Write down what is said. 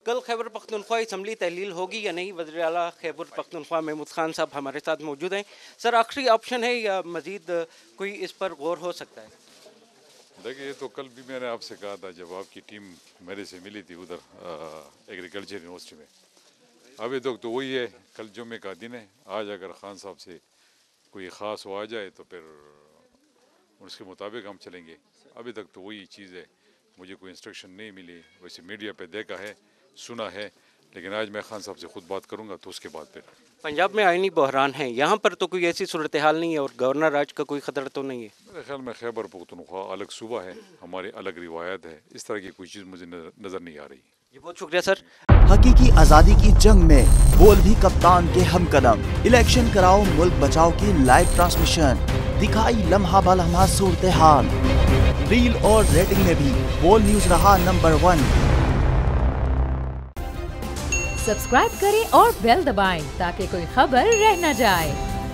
کل خیبر پختونخوا اسمبلی تحلیل ہوگی یا نہیں؟ وزیر اعلیٰ خیبر پختونخوا محمود خان صاحب ہمارے ساتھ موجود ہیں. سر آخری آپشن ہے یا مزید کوئی اس پر غور ہو سکتا ہے؟ دیکھیے، یہ تو کل بھی میں نے آپ سے کہا تھا جب آپ کی ٹیم میرے سے ملی تھی ادھر ایگریکلچر یونیورسٹی میں. ابھی تک تو وہی ہے، کل جمعے کا دن ہے. آج اگر خان صاحب سے کوئی خاص ہو آ جائے تو پھر اس کے مطابق ہم چلیں گے. ابھی تک تو وہی چیز ہے، مجھے کوئی انسٹرکشن نہیں ملی. ویسے میڈیا پہ دیکھا ہے، سنا ہے، لیکن آج میں خان صاحب سے خود بات کروں گا تو اس کے بعد پھر. پنجاب میں آئینی بحران ہے، یہاں پر تو کوئی ایسی صورتحال نہیں ہے اور گورنر راج کا کوئی خطرہ تو نہیں ہے؟ میرے خیال میں خیبر پختونخوا الگ صوبہ ہے، ہماری الگ روایت ہے. اس طرح کی کوئی چیز مجھے نظر نہیں آ رہی. جی بہت شکریہ سر. حقیقی آزادی کی جنگ میں بول بھی کپتان کے ہم قدم. الیکشن کراؤ ملک بچاؤ کی لائیو ٹرانسمیشن، دکھائی لمحہ بلمحہ صورتحال. ریل اور ریٹنگ میں بھی بول نیوز رہا نمبر 1. سبسکرائب کریں اور بیل دبائیں تاکہ کوئی خبر رہ نہ جائے.